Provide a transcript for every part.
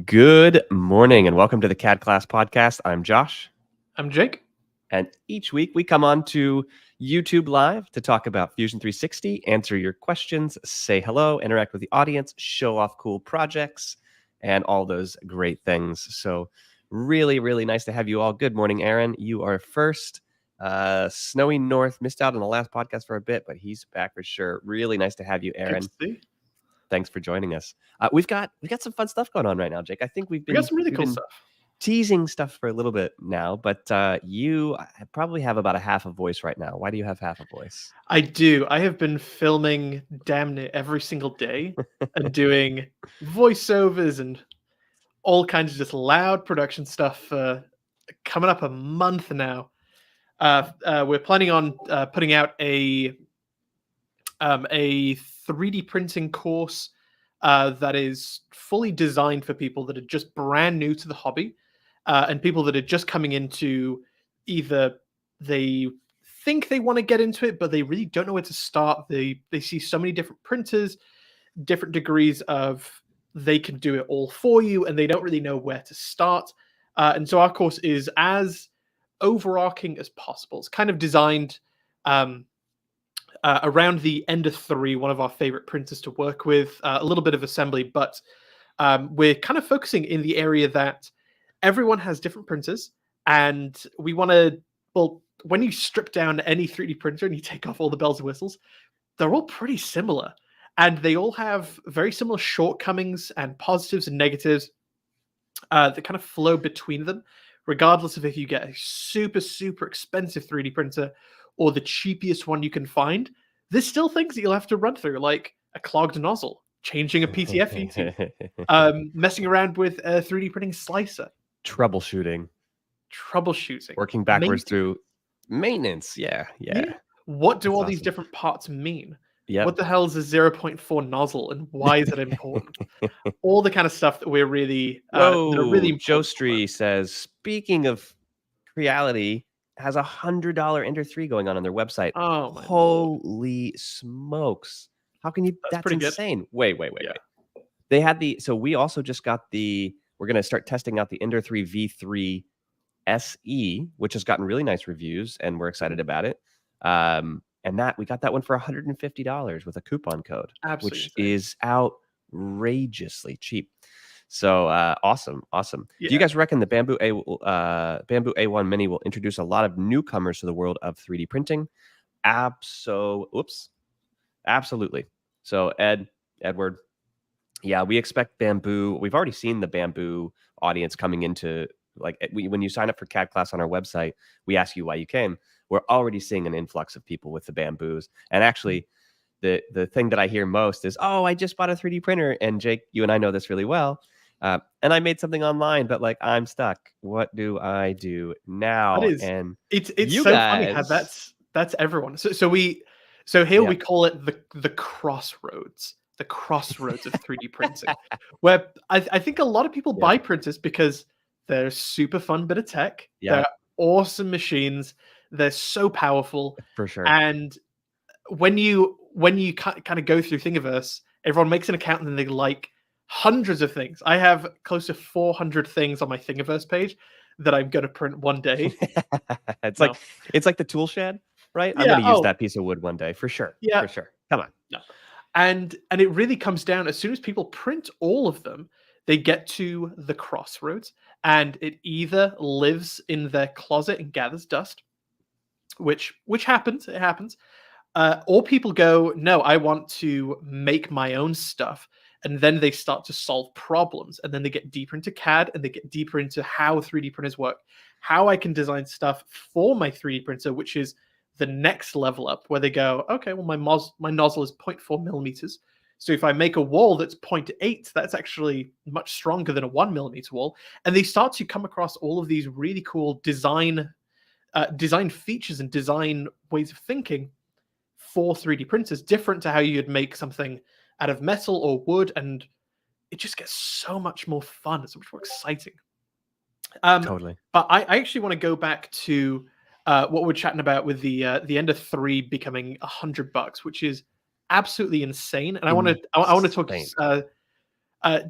Good morning and welcome to the CADclass Podcast. I'm Josh. I'm Jake. And each week we come on to YouTube Live to talk about Fusion 360, answer your questions, say hello, interact with the audience, show off cool projects, and all those great things. So really, really nice to have you all. Good morning, Aaron. You are first. Snowy North missed out on the last podcast for a bit, but he's back for sure. Really nice to have you, Aaron. Good to see. Thanks for joining us. We've got some fun stuff going on right now, Jake. I think we got some really cool stuff. Teasing stuff for a little bit now, but you probably have about a half a voice right now. Why do you have half a voice? I do. I have been filming damn near every single day and doing voiceovers and all kinds of just loud production stuff for coming up a month now. We're planning on putting out a 3D printing course that is fully designed for people that are just brand new to the hobby and people that are just coming into either they think they want to get into it, but they really don't know where to start. They see so many different printers, different degrees of they can do it all for you, and they don't really know where to start. And so our course is as overarching as possible. It's kind of designed around the Ender 3, one of our favorite printers to work with, a little bit of assembly, but we're kind of focusing in the area that everyone has different printers, and we want to, well, when you strip down any 3D printer and you take off all the bells and whistles, they're all pretty similar, and they all have very similar shortcomings and positives and negatives that kind of flow between them, regardless of if you get a super, super expensive 3D printer or the cheapest one you can find. There's still things that you'll have to run through, like a clogged nozzle, changing a PTFE, messing around with a 3D printing slicer. Troubleshooting. Working backwards through maintenance. Yeah. What do all these different parts mean? Yep. What the hell is a 0.4 nozzle, and why is it important? All the kind of stuff that we're really... Joe Stree says, speaking of reality, has $100 Ender 3 going on their website. Oh my Holy smokes. How can you... That's insane. Good. Wait. They had so we also just got we're going to start testing out the Ender 3 V3 SE, which has gotten really nice reviews, and we're excited about it. And we got that one for $150 with a coupon code, Absolutely which is outrageously cheap. So awesome. Yeah. Do you guys reckon the Bamboo A1 Mini will introduce a lot of newcomers to the world of 3D printing? Absolutely. So Edward, yeah, we expect Bamboo. We've already seen the Bamboo audience coming into, when you sign up for CADclass on our website, we ask you why you came. We're already seeing an influx of people with the Bamboos. And actually, the thing that I hear most is, oh, I just bought a 3D printer. And Jake, you and I know this really well. And I made something online, but I'm stuck. What do I do now? It's so funny how that's everyone. So we call it the crossroads. The crossroads of 3D printing, where I think a lot of people buy printers because they're super fun bit of tech. Yeah. They're awesome machines. They're so powerful. For sure. And when you kind of go through Thingiverse, everyone makes an account and they like hundreds of things. I have close to 400 things on my Thingiverse page that I'm going to print one day. It's like the tool shed, right? I'm going to use that piece of wood one day for sure. Yeah. For sure. Come on. No. And it really comes down, as soon as people print all of them, they get to the crossroads, and it either lives in their closet and gathers dust, which happens, or people go, no, I want to make my own stuff, and then they start to solve problems, and then they get deeper into CAD, and they get deeper into how 3D printers work, how I can design stuff for my 3D printer, which is the next level up, where they go, okay, well, my nozzle is 0.4 millimeters. So if I make a wall that's 0.8, that's actually much stronger than a 1 millimeter wall. And they start to come across all of these really cool design features and design ways of thinking for 3D printers, different to how you'd make something out of metal or wood. And it just gets so much more fun. It's so much more exciting. Totally. But I actually want to go back to what we're chatting about with the Ender 3 becoming $100, which is absolutely insane. And I want to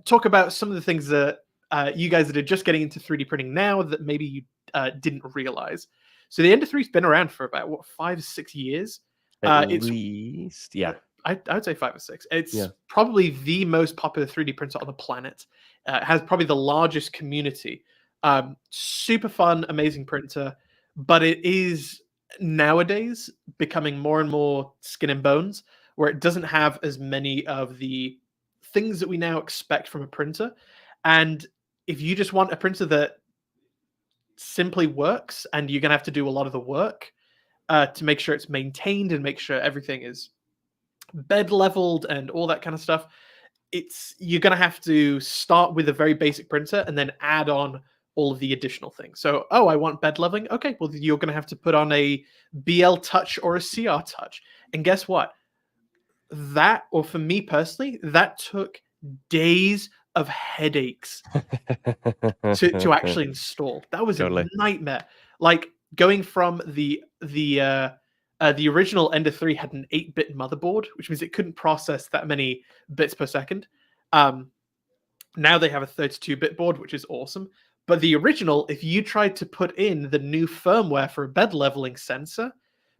talk about some of the things that you guys that are just getting into 3D printing now that maybe you didn't realize. So the Ender 3's been around for about 5-6 years. At It's least, yeah. I would say 5 or 6. It's Yeah. probably the most popular 3D printer on the planet. It has probably the largest community. Super fun, amazing printer, but it is nowadays becoming more and more skin and bones, where it doesn't have as many of the things that we now expect from a printer. And if you just want a printer that simply works, and you're going to have to do a lot of the work to make sure it's maintained and make sure everything is bed leveled and all that kind of stuff, you're going to have to start with a very basic printer and then add on all of the additional things. So, I want bed leveling. Okay, well, you're going to have to put on a BL Touch or a CR Touch. And guess what? For me personally, that took days of headaches to actually install. That was Totally. a nightmare. Like going from the original Ender 3 had an 8-bit motherboard, which means it couldn't process that many bits per second. Now they have a 32-bit board, which is awesome. But the original, if you tried to put in the new firmware for a bed leveling sensor,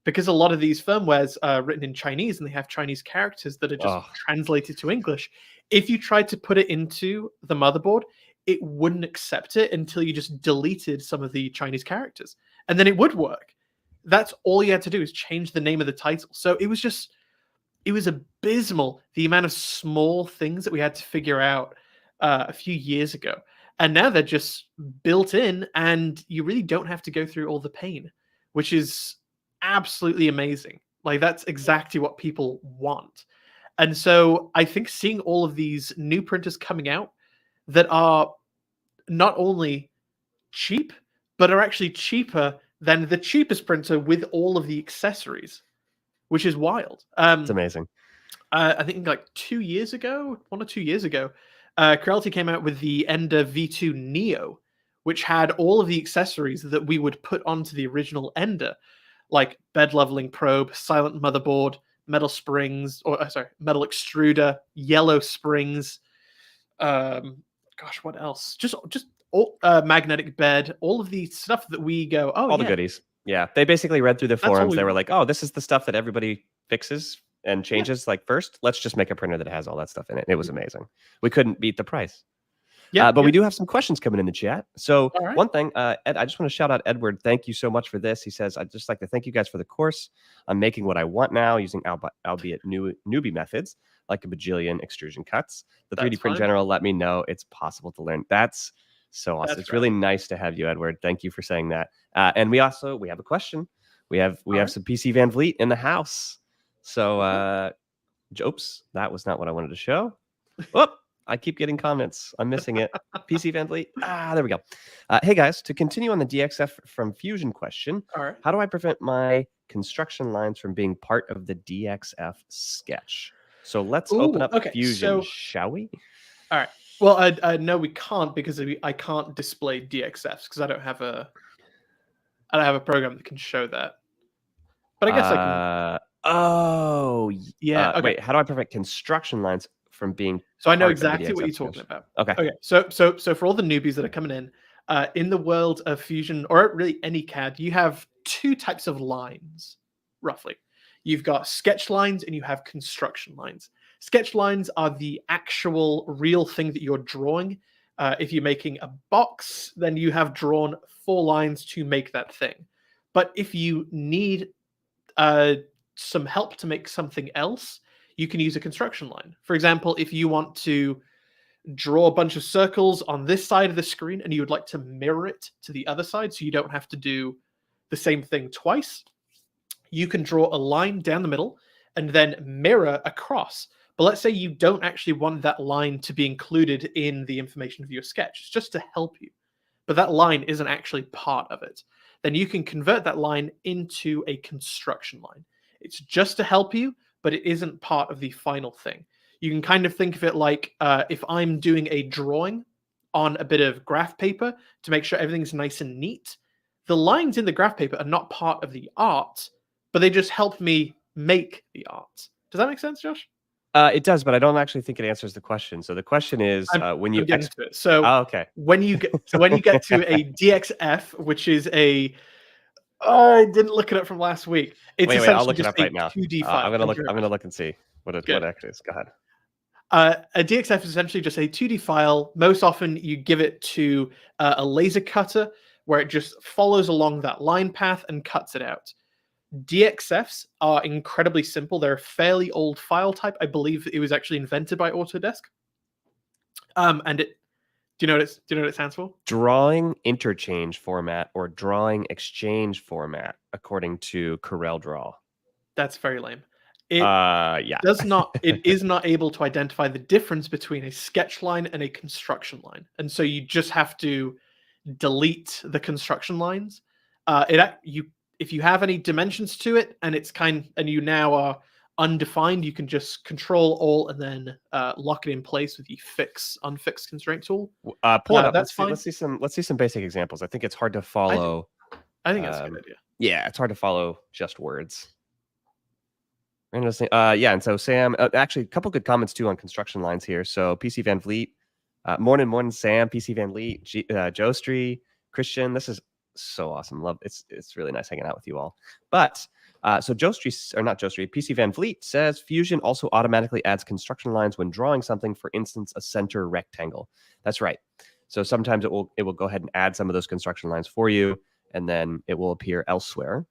because a lot of these firmwares are written in Chinese and they have Chinese characters that are just translated to English, if you tried to put it into the motherboard, it wouldn't accept it until you just deleted some of the Chinese characters. And then it would work. That's all you had to do is change the name of the title. So it was abysmal, the amount of small things that we had to figure out a few years ago. And now they're just built in and you really don't have to go through all the pain, which is absolutely amazing. Like that's exactly what people want. And so I think seeing all of these new printers coming out that are not only cheap, but are actually cheaper than the cheapest printer with all of the accessories, which is wild. It's amazing. I think like 2 years ago, 1 or 2 years ago, Creality came out with the Ender V2 Neo, which had all of the accessories that we would put onto the original Ender, like bed leveling probe, silent motherboard, metal springs, metal extruder, yellow springs. What else? Just all, magnetic bed, all of the stuff that we go, all the goodies. Yeah, they basically read through the forums. They were like, "Oh, this is the stuff that everybody fixes and changes. Like first, let's just make a printer that has all that stuff in it." It was amazing. We couldn't beat the price. But we do have some questions coming in the chat. So one thing, Ed, I just want to shout out Edward. Thank you so much for this. He says, "I'd just like to thank you guys for the course. I'm making what I want now using albeit newbie methods like a bajillion extrusion cuts. The 3D Print General let me know it's possible to learn." That's so awesome. It's really nice to have you, Edward. Thank you for saying that. And we have a question. We have some PC Van Vliet in the house. So, oops, that was not what I wanted to show. Whoop. I keep getting comments. I'm missing it. PC Van Vliet. There we go. Hey, guys, to continue on the DXF from Fusion question, how do I prevent my construction lines from being part of the DXF sketch? So let's open up Fusion, shall we? All right. Well, no, we can't because I can't display DXFs because I don't have a program that can show that. But I guess I can. Wait, how do I prevent construction lines from being? So I know exactly what you're talking about. Okay. So for all the newbies that are coming in the world of Fusion or really any CAD, you have 2 types of lines, roughly. You've got sketch lines and you have construction lines. Sketch lines are the actual real thing that you're drawing. If you're making a box, then you have drawn 4 lines to make that thing. But if you need some help to make something else, you can use a construction line. For example, if you want to draw a bunch of circles on this side of the screen and you would like to mirror it to the other side so you don't have to do the same thing twice, you can draw a line down the middle and then mirror across. But let's say you don't actually want that line to be included in the information of your sketch. It's just to help you. But that line isn't actually part of it. Then you can convert that line into a construction line. It's just to help you, but it isn't part of the final thing. You can kind of think of it like if I'm doing a drawing on a bit of graph paper to make sure everything's nice and neat, the lines in the graph paper are not part of the art, but they just help me make the art. Does that make sense, Josh? It does, but I don't actually think it answers the question. So the question is, when you I'm getting to it. So okay. when you get to a DXF, which is a I didn't look it up from last week. It's Wait, I'll essentially look it just up a right now. 2D I'm file. gonna Thank look. you very I'm much. gonna look and see what Good. actually is. Go ahead. A DXF is essentially just a 2D file. Most often, you give it to a laser cutter, where it just follows along that line path and cuts it out. DXFs are incredibly simple. They're a fairly old file type. I believe it was actually invented by Autodesk. And it. Do you know what it stands for? Drawing interchange format or drawing exchange format, according to CorelDRAW. That's very lame. It Yeah. it is not able to identify the difference between a sketch line and a construction line, and so you just have to delete the construction lines. If you have any dimensions to it and and you now are undefined, you can just Control Alt and then lock it in place with the unfix constraint tool. Pull it up. That's fine. Let's see some basic examples. I think it's hard to follow. I think that's a good idea. Yeah, it's hard to follow just words. Yeah, and so Sam, actually, a couple good comments too on construction lines here. So PC Van Vliet, morning, Sam, PC Van Vliet, Joe Stree, Christian. This is so awesome. Love it's really nice hanging out with you all. But so Joe Stree, or not Joe Stree, PC Van Vliet says Fusion also automatically adds construction lines when drawing something. For instance, a center rectangle. That's right. So sometimes it will go ahead and add some of those construction lines for you, and then it will appear elsewhere.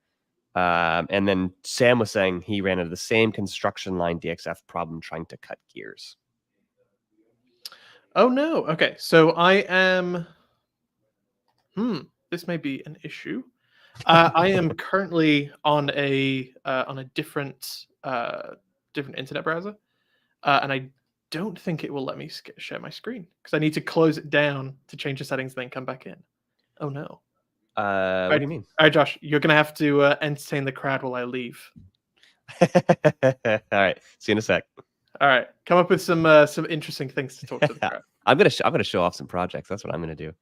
And then Sam was saying he ran into the same construction line DXF problem trying to cut gears. Oh no. Okay, so I am. This may be an issue. I am currently on a different internet browser, and I don't think it will let me share my screen because I need to close it down to change the settings, and then come back in. Oh no. What do you mean? All right, Josh, you're gonna have to entertain the crowd while I leave. All right, see you in a sec. All right, come up with some interesting things to talk to the crowd. I'm gonna show off some projects. That's what I'm gonna do.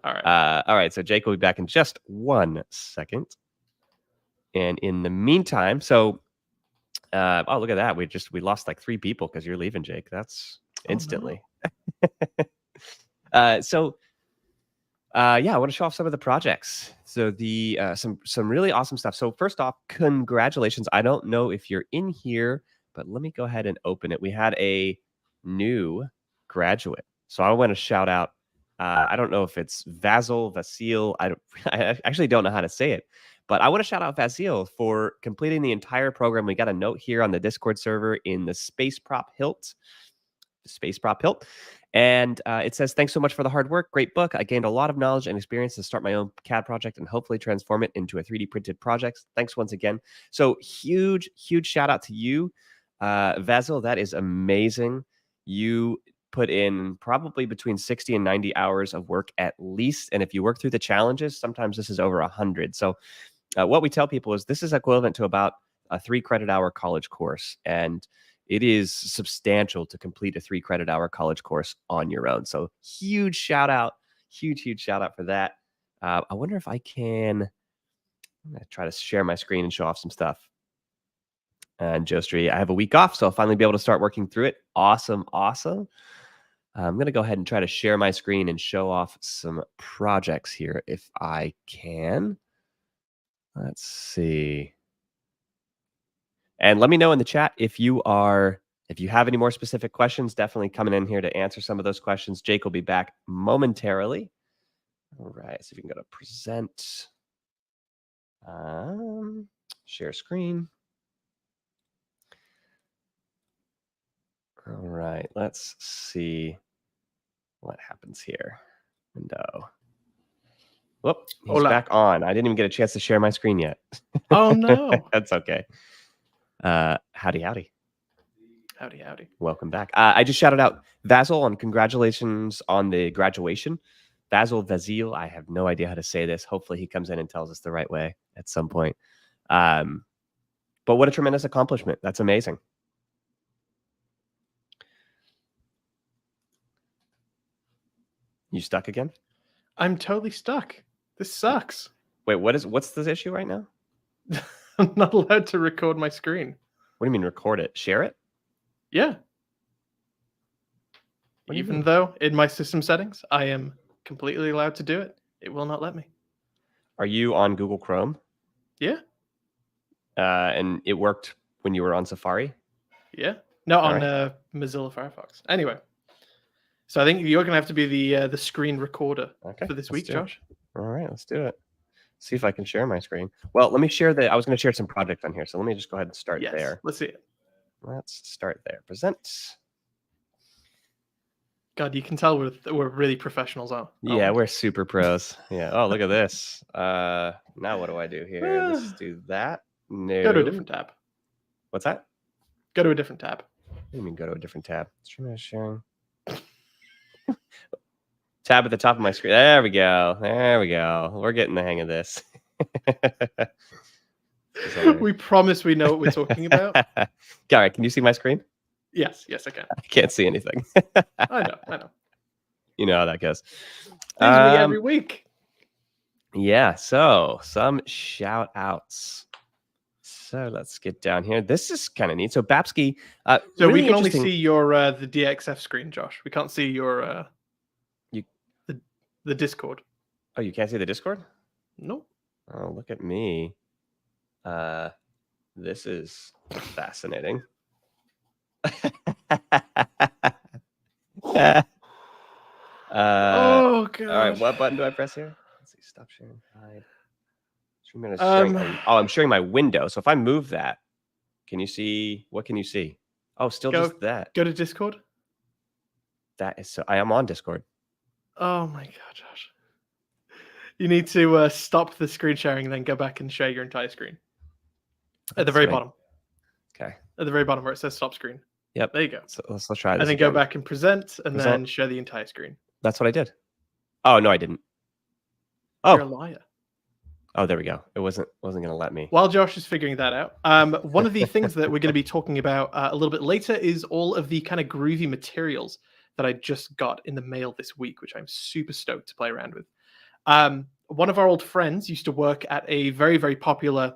All right. All right. So Jake will be back in just 1 second. And in the meantime, so oh, look at that. We lost like 3 people because you're leaving, Jake. That's instantly. Oh, no. Yeah, I want to show off some of the projects. So the some really awesome stuff. So first off, congratulations. I don't know if you're in here, but let me go ahead and open it. We had a new graduate. So I want to shout out. I don't know if it's Vasil. I actually don't know how to say it, but I want to shout out Vasil for completing the entire program. We got a note here on the Discord server in the Space Prop Hilt. And it says, thanks so much for the hard work. Great book. I gained a lot of knowledge and experience to start my own CAD project and hopefully transform it into a 3D printed project. Thanks once again. So huge shout out to you, Vasil. That is amazing. You put in probably between 60 and 90 hours of work at least. And if you work through the challenges, sometimes this is over 100. So what we tell people is this is equivalent to about a 3 credit hour college course. And it is substantial to complete a 3 credit hour college course on your own. So huge shout out for that. I wonder if I'm going to try to share my screen and show off some stuff. And Joe Stree, I have a week off, so I'll finally be able to start working through it. Awesome. I'm going to go ahead and try to share my screen and show off some projects here if I can. Let's see. And let me know in the chat if you have any more specific questions. Definitely coming in here to answer some of those questions. Jake will be back momentarily. All right, so if you can go to present, share screen. All right, let's see what happens here. Window. Whoop, he's back on. I didn't even get a chance to share my screen yet. Oh no. That's okay. Howdy. Howdy. Welcome back. I just shouted out Vasil and congratulations on the graduation. Vasil, I have no idea how to say this. Hopefully he comes in and tells us the right way at some point. But what a tremendous accomplishment. That's amazing. You stuck again? I'm totally stuck. This sucks. Wait, what's the issue right now? I'm not allowed to record my screen. What do you mean record it? Share it? Yeah. What do you Even mean? though in my system settings, I am completely allowed to do it. It will not let me. Are you on Google Chrome? Yeah. And it worked when you were on Safari? Yeah. No, on right. Mozilla Firefox. Anyway, so I think you're gonna have to be the screen recorder Okay. for this let's week, do it. Josh. All right, let's do it. See if I can share my screen. Well, let me share I was going to share some project on here. So let me just go ahead and start Yes. there. Let's see it. Let's start there. Present. God, you can tell we're really professionals, aren't Yeah, we? we're super pros. Yeah. Oh, look at this. Now what do I do here? Let's do that. No. Go to a different tab. What's that? Go to a different tab. What do you mean go to a different tab? Stream sharing. Tab at the top of my screen. There we go. There we go. We're getting the hang of this. We promise we know what we're talking about. Gary, can you see my screen? Yes, I can. I can't see anything. I know. You know how that goes. This is me every week. Yeah, so some shout outs. So let's get down here. This is kind of neat. So Babsky, So really we can only interesting- see your the DXF screen, Josh. We can't see your the Discord. Oh, you can't see the Discord? No. Oh, look at me. This is fascinating. Oh god. All right, what button do I press here? Let's see. Stop sharing. Hide. Sharing. I'm sharing my window. So if I move that, can you see? What can you see? Oh, still just that. Go to Discord. That is so. I am on Discord. Oh my god, Josh. You need to stop the screen sharing and then go back and share your entire screen. At the very bottom. Okay. At the very bottom where it says stop screen. Yep. There you go. So let's try this. And then go back and present and then share the entire screen. That's what I did. Oh no, I didn't. You're a liar. Oh, there we go. It wasn't going to let me. While Josh is figuring that out, one of the things that we're going to be talking about a little bit later is all of the kind of groovy materials that I just got in the mail this week, which I'm super stoked to play around with. One of our old friends used to work at a very, very popular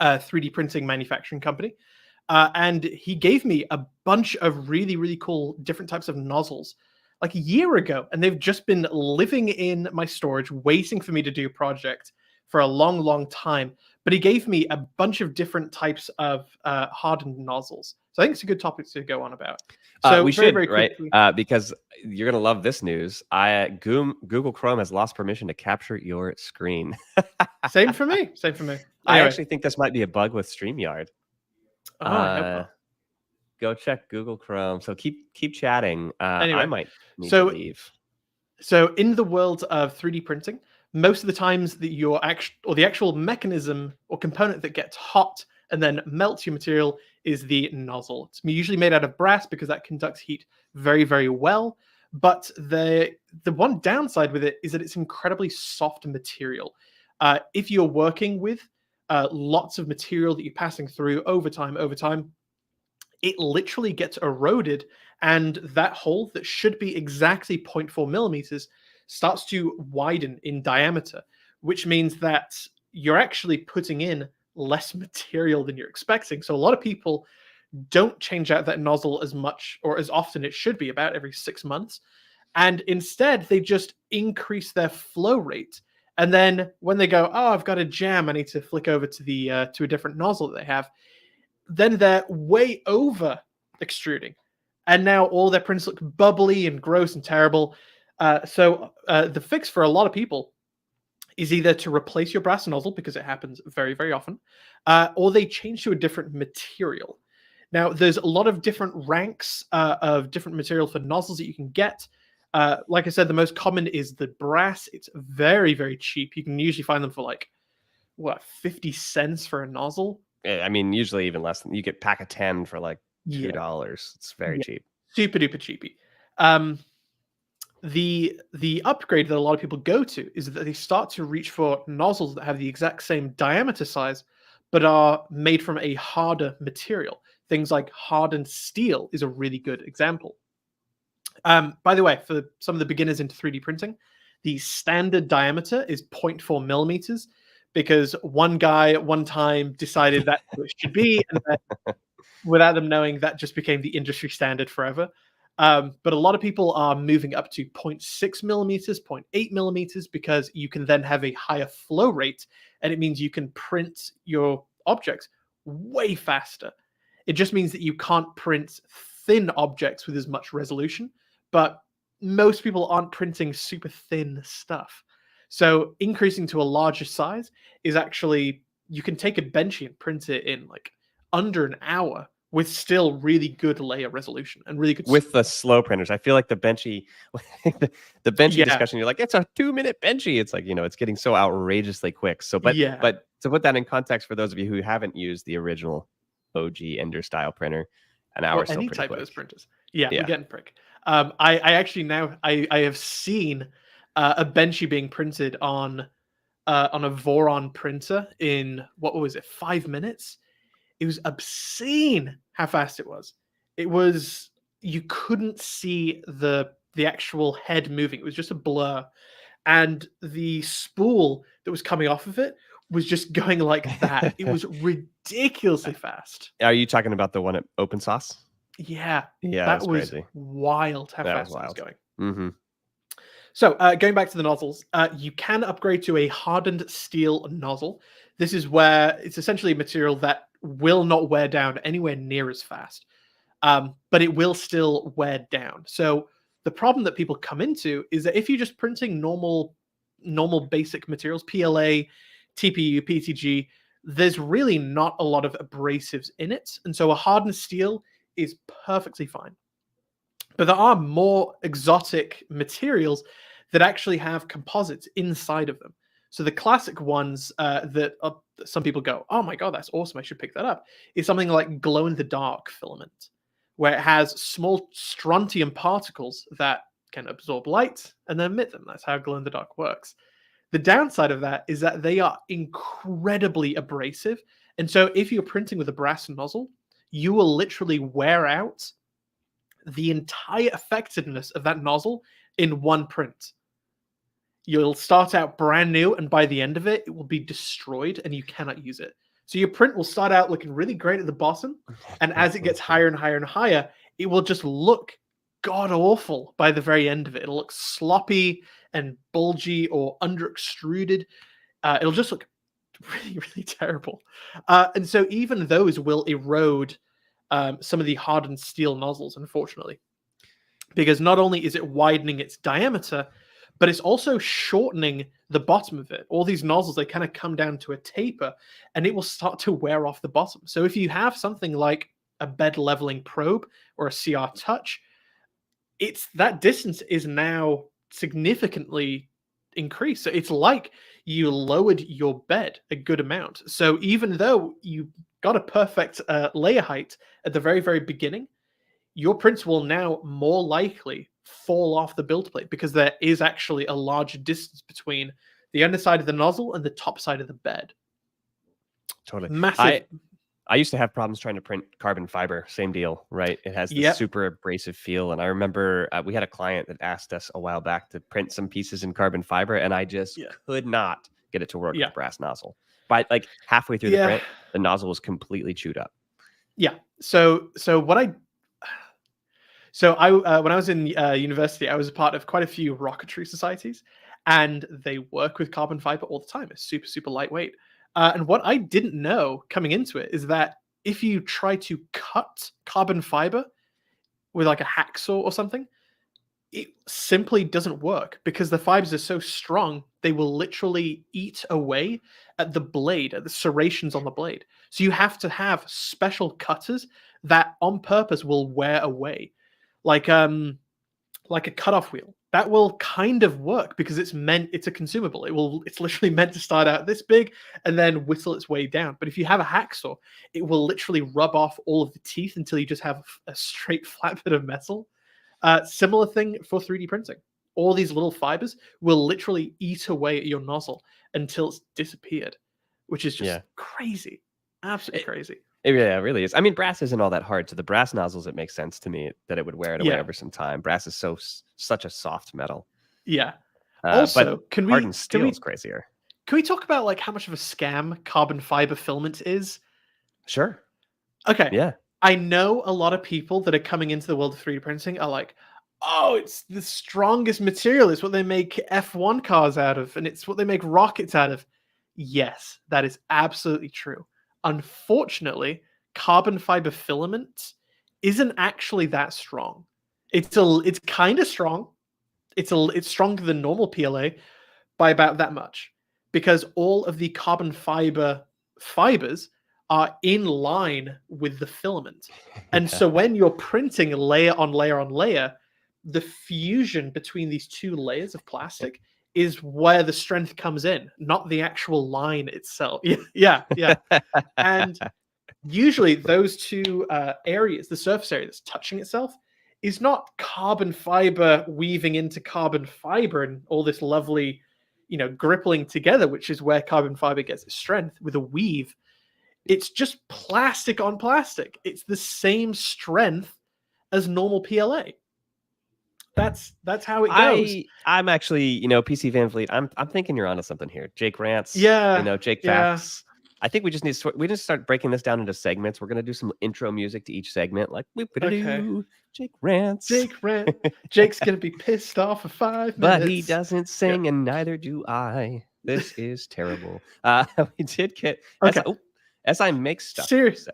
3D printing manufacturing company. And he gave me a bunch of really, really cool different types of nozzles like a year ago. And they've just been living in my storage, waiting for me to do a project for a long, long time. But he gave me a bunch of different types of hardened nozzles. So I think it's a good topic to go on about. So we should, very right? Because you're going to love this news. Google Chrome has lost permission to capture your screen. Same for me. Anyway. I actually think this might be a bug with StreamYard. Go check Google Chrome. So keep chatting. Anyway, I might need to leave. So in the world of 3D printing, most of the times that the actual mechanism or component that gets hot and then melts your material is the nozzle. It's usually made out of brass because that conducts heat very, very well. But the one downside with it is that it's incredibly soft material. If you're working with lots of material that you're passing through over time, it literally gets eroded, and that hole that should be exactly 0.4 millimeters starts to widen in diameter, which means that you're actually putting in less material than you're expecting. So a lot of people don't change out that nozzle as much or as often. It should be about every 6 months. And instead, they just increase their flow rate. And then when they go, oh, I've got a jam, I need to flick over to to a different nozzle that they have, then they're way over extruding. And now all their prints look bubbly and gross and terrible. So the fix for a lot of people is either to replace your brass nozzle, because it happens very, very often, or they change to a different material. Now, there's a lot of different ranks of different material for nozzles that you can get. Like I said, the most common is the brass. It's very, very cheap. You can usually find them for like, 50 cents for a nozzle? I mean, usually even less than. You get pack of 10 for like $2. It's very cheap. Super duper cheapy. The upgrade that a lot of people go to is that they start to reach for nozzles that have the exact same diameter size, but are made from a harder material. Things like hardened steel is a really good example. By the way, for some of the beginners into 3D printing, the standard diameter is 0.4 millimeters, because one guy at one time decided that's what it should be, and then without them knowing, that just became the industry standard forever. But a lot of people are moving up to 0.6 millimeters, 0.8 millimeters, because you can then have a higher flow rate, and it means you can print your objects way faster. It just means that you can't print thin objects with as much resolution, but most people aren't printing super thin stuff. So increasing to a larger size is actually, you can take a Benchy and print it in like under an hour with still really good layer resolution and really good with the slow printers. I feel like the Benchy, the Benchy Yeah. discussion, you're like, it's a 2-minute Benchy. It's like, it's getting so outrageously quick. So, but Yeah. to put that in context for those of you who haven't used the original OG Ender style printer, an hour Or is still any pretty type quick. of those printers. Yeah, Yeah. we're getting prick. I actually now I have seen a Benchy being printed on a Voron printer in, what was it, 5 minutes? It was obscene how fast it was. It was, you couldn't see the actual head moving. It was just a blur, and the spool that was coming off of it was just going like that. It was ridiculously fast. Are you talking about the one at Open Sauce? Yeah, Yeah, that that's was crazy. wild how That fast was it was wild. going. Mm-hmm. So going back to the nozzles, you can upgrade to a hardened steel nozzle. This is where it's essentially a material that will not wear down anywhere near as fast, but it will still wear down. So the problem that people come into is that if you're just printing normal basic materials, PLA, TPU, PTG, there's really not a lot of abrasives in it. And so a hardened steel is perfectly fine. But there are more exotic materials that actually have composites inside of them. So the classic ones that some people go, oh my God, that's awesome, I should pick that up, is something like glow-in-the-dark filament, where it has small strontium particles that can absorb light and then emit them. That's how glow-in-the-dark works. The downside of that is that they are incredibly abrasive. And so if you're printing with a brass nozzle, you will literally wear out the entire effectiveness of that nozzle in one print. You'll start out brand new, and by the end of it, it will be destroyed and you cannot use it. So your print will start out looking really great at the bottom, and as it gets higher and higher and higher, it will just look god awful by the very end of it. It'll look sloppy and bulgy or under extruded. It'll just look really, really terrible. And so even those will erode some of the hardened steel nozzles, unfortunately, because not only is it widening its diameter, but it's also shortening the bottom of it. All these nozzles, they kind of come down to a taper, and it will start to wear off the bottom. So if you have something like a bed leveling probe or a CR Touch, that distance is now significantly increased. So it's like you lowered your bed a good amount. So even though you got a perfect layer height at the very, very beginning, your prints will now more likely fall off the build plate because there is actually a larger distance between the underside of the nozzle and the top side of the bed. Totally. Massive. I used to have problems trying to print carbon fiber. Same deal, right? It has this super abrasive feel. And I remember we had a client that asked us a while back to print some pieces in carbon fiber, and I just could not get it to work with the brass nozzle. By like halfway through the print, the nozzle was completely chewed up. Yeah. So when I was in university, I was a part of quite a few rocketry societies, and they work with carbon fiber all the time. It's super, super lightweight. And what I didn't know coming into it is that if you try to cut carbon fiber with like a hacksaw or something, it simply doesn't work because the fibers are so strong, they will literally eat away at the blade, at the serrations on the blade. So you have to have special cutters that on purpose will wear away. Like a cutoff wheel. That will kind of work because it's a consumable. It's literally meant to start out this big and then whittle its way down. But if you have a hacksaw, it will literally rub off all of the teeth until you just have a straight flat bit of metal. Similar thing for 3D printing. All these little fibers will literally eat away at your nozzle until it's disappeared, which is just crazy. Absolutely crazy. It really is. I mean, brass isn't all that hard. So the brass nozzles, it makes sense to me that it would wear it away over some time. Brass is such a soft metal. Yeah. Also, but hardened steel is crazier. Can we talk about like how much of a scam carbon fiber filament is? Sure. Okay. Yeah. I know a lot of people that are coming into the world of 3D printing are like, oh, it's the strongest material. It's what they make F1 cars out of, and it's what they make rockets out of. Yes, that is absolutely true. Unfortunately, carbon fiber filament isn't actually that strong. It's kind of strong. It's stronger than normal PLA by about that much, because all of the carbon fiber fibers are in line with the filament. And Yeah. so when you're printing layer on layer on layer, the fusion between these two layers of plastic is where the strength comes in, not the actual line itself. Yeah. And usually those two areas, the surface area that's touching itself, is not carbon fiber weaving into carbon fiber and all this lovely, grippling together, which is where carbon fiber gets its strength with a weave. It's just plastic on plastic. It's the same strength as normal PLA. That's how it goes. I'm actually, PC Van Fleet. I'm thinking you're onto something here. Jake rants. Yeah. Jake Yeah. facts. I think we just start breaking this down into segments. We're gonna do some intro music to each segment, like Okay. Jake rants. Jake's gonna be pissed off for 5 minutes. But he doesn't sing, and neither do I. This is terrible. We did get Okay. SI Makes Stuff. Seriously.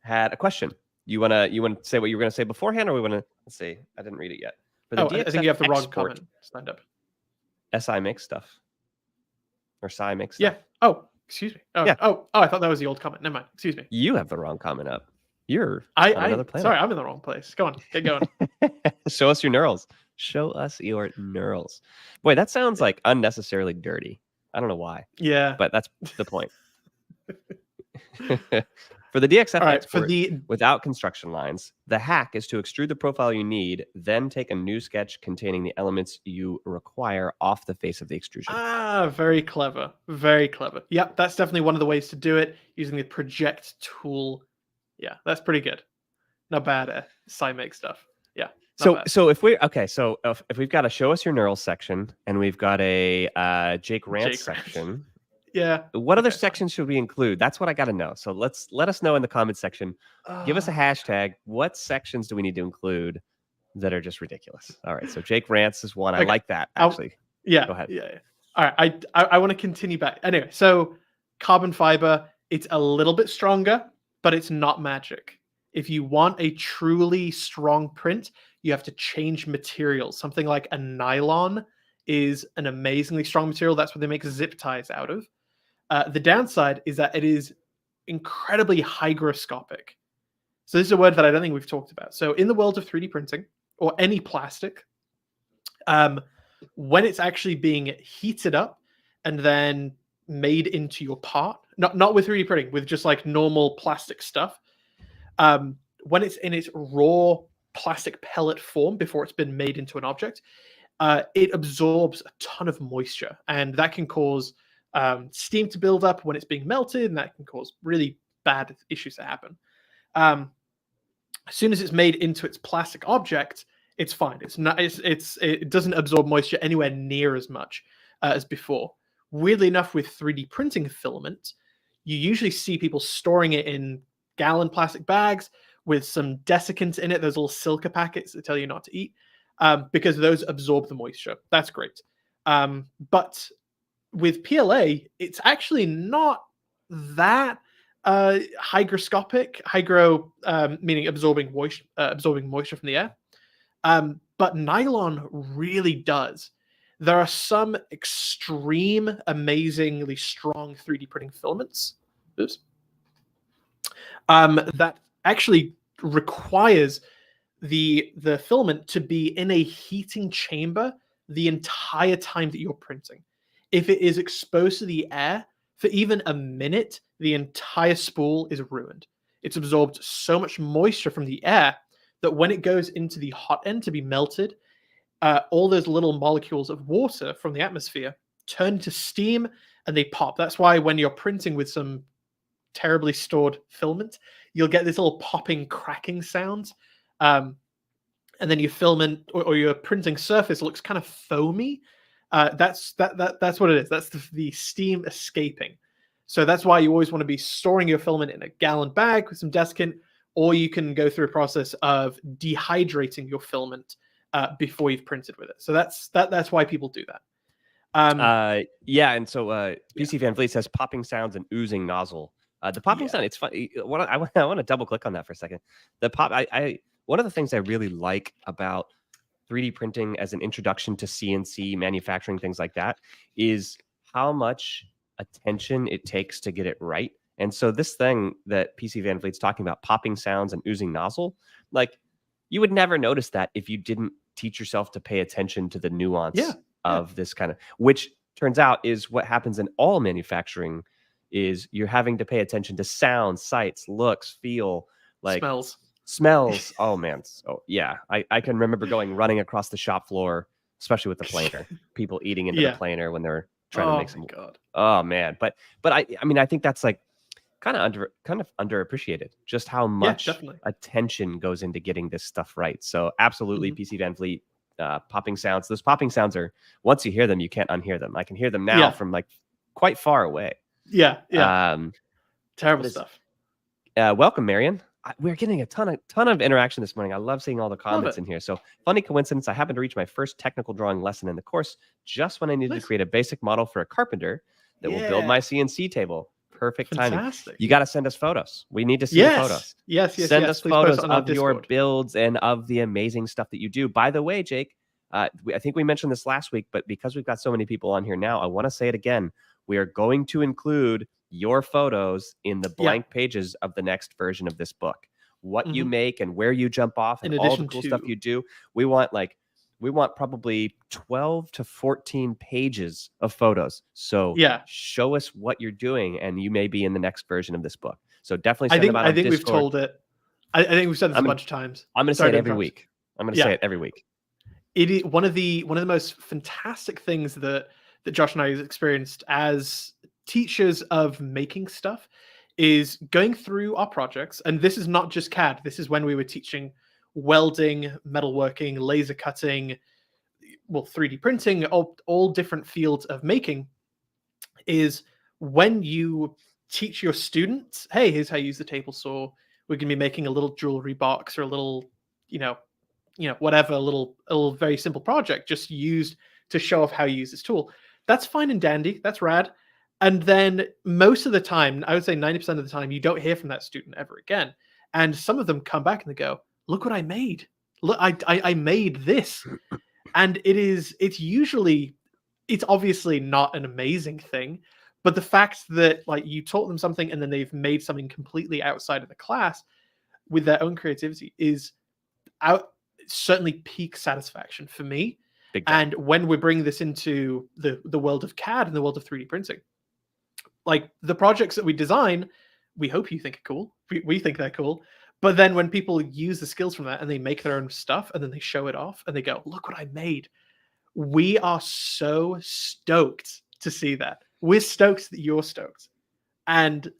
Had a question. You wanna say what you were gonna say beforehand, or we wanna let's see. I didn't read it yet. For the I think you have the wrong export, comment signed up. SI Makes Stuff. Or SI Makes Stuff. Yeah. Oh, excuse me. Oh, Yeah. oh, I thought that was the old comment. Never mind. Excuse me. You have the wrong comment up. You're on another planet. Sorry, I'm in the wrong place. Go on, get going. Show us your knurls. Show us your knurls. Boy, that sounds like unnecessarily dirty. I don't know why. Yeah. But that's the point. For the DXF export, without construction lines, the hack is to extrude the profile you need, then take a new sketch containing the elements you require off the face of the extrusion. Ah, very clever. Very clever. Yep, that's definitely one of the ways to do it, using the project tool. Yeah, that's pretty good. Not bad. SciMake stuff. Yeah. So if we've got a show us your knurls section and we've got a Jake rant section. Yeah. What other sections should we include? That's what I got to know. So let us know in the comment section. Give us a hashtag. What sections do we need to include that are just ridiculous? All right. So Jake rants is one. I like that, actually. Yeah. Go ahead. Yeah. All right. I want to continue back. Anyway, so carbon fiber, it's a little bit stronger, but it's not magic. If you want a truly strong print, you have to change materials. Something like a nylon is an amazingly strong material. That's what they make zip ties out of. The downside is that it is incredibly hygroscopic. So this is a word that I don't think we've talked about. So in the world of 3D printing or any plastic, when it's actually being heated up and then made into your part, not with 3D printing, with just like normal plastic stuff, when it's in its raw plastic pellet form before it's been made into an object, it absorbs a ton of moisture, and that can cause steam to build up when it's being melted, and that can cause really bad issues to happen. As soon as it's made into its plastic object, it's fine. It doesn't absorb moisture anywhere near as much as before. Weirdly enough, with 3D printing filament, you usually see people storing it in gallon plastic bags with some desiccant in it. Those little silica packets that tell you not to eat, because those absorb the moisture. That's great. But with PLA, it's actually not that hygroscopic. Meaning absorbing moisture from the air. But nylon really does. There are some extreme, amazingly strong 3D printing filaments. That actually requires the filament to be in a heating chamber the entire time that you're printing. If it is exposed to the air for even a minute, the entire spool is ruined. It's absorbed so much moisture from the air that when it goes into the hot end to be melted, all those little molecules of water from the atmosphere turn to steam and they pop. That's why when you're printing with some terribly stored filament, you'll get this little popping, cracking sounds. And then your filament or your printing surface looks kind of foamy. That's what it is. That's the steam escaping. So that's why you always want to be storing your filament in a gallon bag with some desiccant, or you can go through a process of dehydrating your filament before you've printed with it. So that's why people do that. Yeah, and so PC Van Vliet says popping sounds and oozing nozzle. The popping sound, it's fun. I want to double click on that for a second. The pop, one of the things I really like about 3D printing as an introduction to CNC manufacturing, things like that, is how much attention it takes to get it right. And so this thing that PC Van Vliet's talking about, popping sounds and oozing nozzle, like you would never notice that if you didn't teach yourself to pay attention to the nuance of this kind of, which turns out is what happens in all manufacturing, is you're having to pay attention to sound, sights, looks, feel, like smells. Oh man. So yeah, I can remember running across the shop floor, especially with the planer, people eating into the planer when they're trying to make some. God. Oh man. But I mean, I think that's like kind of underappreciated, just how much attention goes into getting this stuff right. So absolutely, PC Van Vliet, popping sounds. Those popping sounds are, once you hear them, you can't unhear them. I can hear them now from like quite far away. Terrible stuff. Welcome, Marion. We're getting a ton of interaction this morning. I love seeing all the comments in here. So funny coincidence, I happened to reach my first technical drawing lesson in the course just when I needed to create a basic model for a carpenter that will build my CNC table. Perfect timing. You got to send us photos. We need to see the photos. Send us photos of your builds and of the amazing stuff that you do. By the way, Jake, I think we mentioned this last week, but because we've got so many people on here now, I want to say it again. We are going to include your photos in the blank pages of the next version of this book. What you make and where you jump off and all the cool stuff you do. We want probably 12 to 14 pages of photos. So show us what you're doing, and you may be in the next version of this book. So definitely send them out on Discord. We've told it. I think we've said this a bunch of times. I'm going to say it every week. I'm going to say it every week. It is one of the most fantastic things that Josh and I have experienced as teachers of making stuff is going through our projects. And this is not just CAD. This is when we were teaching welding, metalworking, laser cutting, 3D printing, all different fields of making. Is when you teach your students, hey, here's how you use the table saw. We're going to be making a little jewelry box or a little, whatever, a little very simple project just used to show off how you use this tool. That's fine and dandy. That's rad. And then most of the time, I would say 90% of the time, you don't hear from that student ever again. And some of them come back and they go, look what I made. Look, I made this. And it's obviously not an amazing thing, but the fact that like you taught them something and then they've made something completely outside of the class with their own creativity is certainly peak satisfaction for me. And when we're bringing this into the world of CAD and the world of 3D printing, like the projects that we design, we hope you think are cool. We think they're cool. But then when people use the skills from that and they make their own stuff and then they show it off and they go, look what I made. We are so stoked to see that. We're stoked that you're stoked. And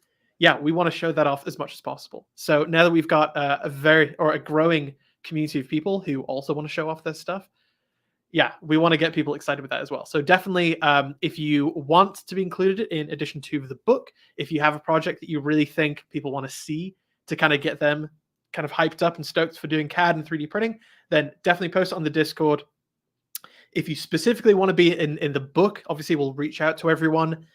we want to show that off as much as possible. So now that we've got a growing community of people who also want to show off their stuff, we want to get people excited with that as well. So definitely, if you want to be included in addition to the book, if you have a project that you really think people want to see to kind of get them kind of hyped up and stoked for doing CAD and 3D printing, then definitely post it on the Discord. If you specifically want to be in the book, obviously we'll reach out to everyone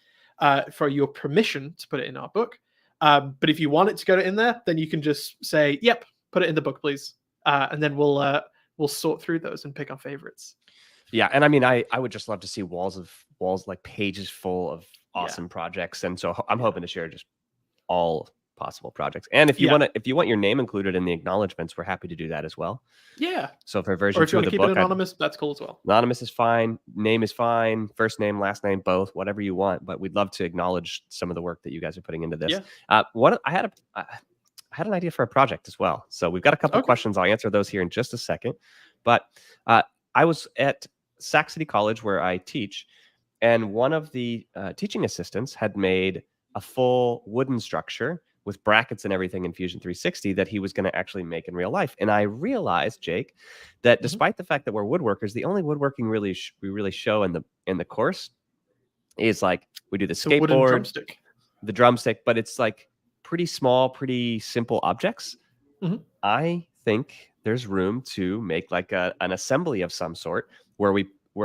for your permission to put it in our book. But if you want it to go in there, then you can just say, yep, put it in the book, please. And then we'll sort through those and pick our favorites. Yeah, and I mean, I would just love to see walls like pages full of awesome projects, and so I'm hoping to share just all possible projects. And if you want your name included in the acknowledgments, we're happy to do that as well. Yeah. So for version 2 of the book, keep it anonymous, that's cool as well. Anonymous is fine. Name is fine. First name, last name, both, whatever you want. But we'd love to acknowledge some of the work that you guys are putting into this. Yeah. I had an idea for a project as well. So we've got a couple of questions. I'll answer those here in just a second. But I was at Sac City College where I teach, and one of the teaching assistants had made a full wooden structure with brackets and everything in Fusion 360 that he was going to actually make in real life. And I realized, Jake, that despite the fact that we're woodworkers, the only woodworking we really show in the course is like we do the skateboard, the drumstick, but it's like pretty small, pretty simple objects. Mhm. I think there's room to make like an assembly of some sort where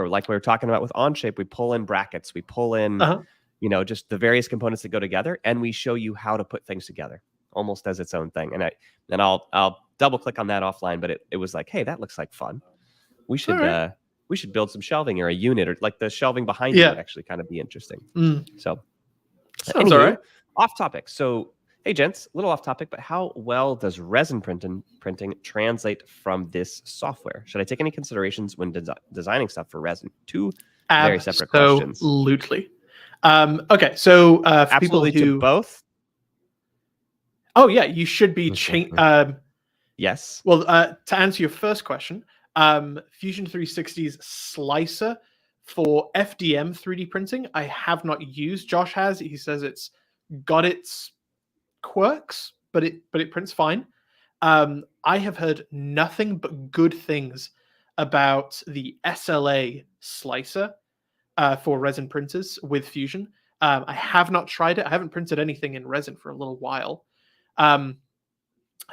like we were talking about with Onshape, we pull in brackets, we pull in, Uh-huh. just the various components that go together, and we show you how to put things together almost as its own thing. And I'll double click on that offline, but it was like, hey, that looks like fun. We should Alright. we should build some shelving or a unit, or like the shelving behind you would actually kind of be interesting. So Sounds anywho, alright. off topic. So hey gents, a little off topic, but how well does resin printing translate from this software? Should I take any considerations when designing stuff for resin? Two very separate questions. Absolutely. Okay, so for people Absolutely who to both. Oh yeah, you should be Yes. Well, to answer your first question, Fusion 360's slicer for FDM 3D printing, I have not used. Josh has. He says it's got its quirks, but it prints fine. I have heard nothing but good things about the SLA slicer for resin printers with Fusion. I have not tried it. I haven't printed anything in resin for a little while.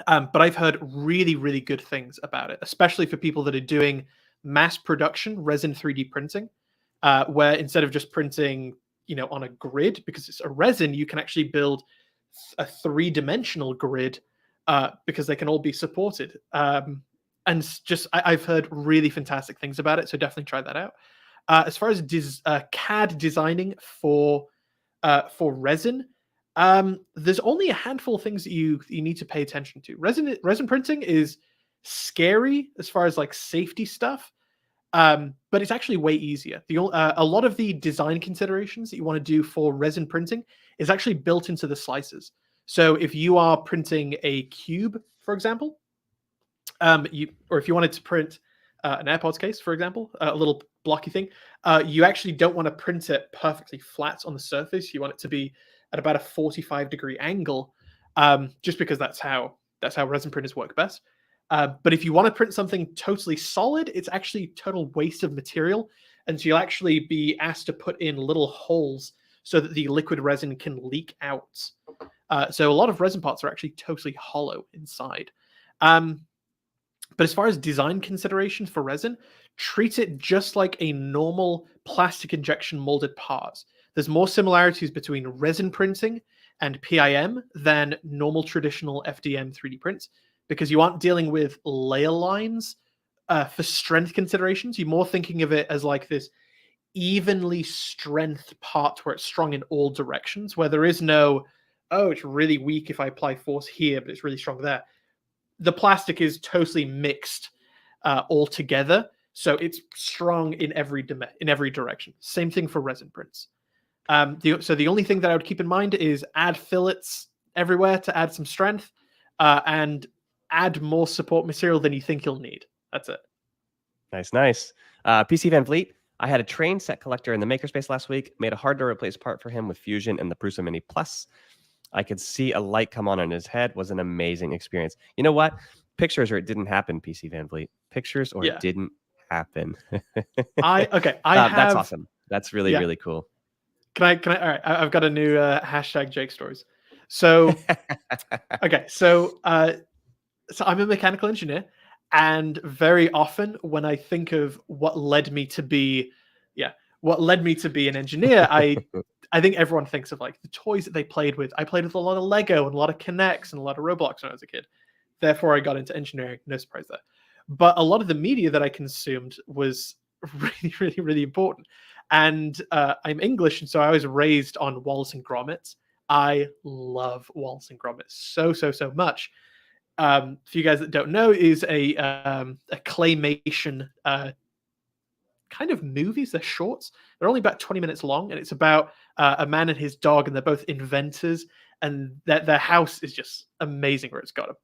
But I've heard really, really good things about it, especially for people that are doing mass production resin 3D printing, where instead of just printing, on a grid, because it's a resin, you can actually build a 3-dimensional grid because they can all be supported. And I've heard really fantastic things about it, so definitely try that out. As far as CAD designing for resin, there's only a handful of things that you need to pay attention to. Resin printing is scary as far as like safety stuff, but it's actually way easier. A lot of the design considerations that you want to do for resin printing is actually built into the slices. So if you are printing a cube, for example, or if you wanted to print an AirPods case, for example, a little blocky thing, you actually don't want to print it perfectly flat on the surface. You want it to be at about a 45-degree angle, just because that's how resin printers work best. But if you want to print something totally solid, it's actually total waste of material, and so you'll actually be asked to put in little holes so that the liquid resin can leak out. So a lot of resin parts are actually totally hollow inside. But as far as design considerations for resin, treat it just like a normal plastic injection molded part. There's more similarities between resin printing and PIM than normal traditional FDM 3D prints, because you aren't dealing with layer lines for strength considerations. You're more thinking of it as like this evenly strength part where it's strong in all directions, where there is no, oh, it's really weak if I apply force here, but it's really strong there. The plastic is totally mixed all together, so it's strong in every direction. Same thing for resin prints. So the only thing that I would keep in mind is add fillets everywhere to add some strength, and add more support material than you think you'll need. That's it. Nice. PC Van Vliet, I had a train set collector in the makerspace last week, made a hard to replace part for him with Fusion and the Prusa Mini Plus. I could see a light come on in his head. Was an amazing experience. You know what? Pictures or it didn't happen, PC Van Vliet. Pictures or it didn't happen. That's awesome. That's really, really cool. Can I? All right. I've got a new hashtag Jake Stories. So, okay. So I'm a mechanical engineer, and very often when I think of what led me to be an engineer, I think everyone thinks of like the toys that they played with. I played with a lot of Lego and a lot of Kinects and a lot of Roblox when I was a kid. Therefore, I got into engineering. No surprise there. But a lot of the media that I consumed was really, really, really important. And I'm English, and so I was raised on Wallace and Gromit. I love Wallace and Gromit so much. For you guys that don't know, is a claymation kind of movies. They're shorts. They're only about 20 minutes long, and it's about a man and his dog, and they're both inventors, and their house is just amazing, where it's got a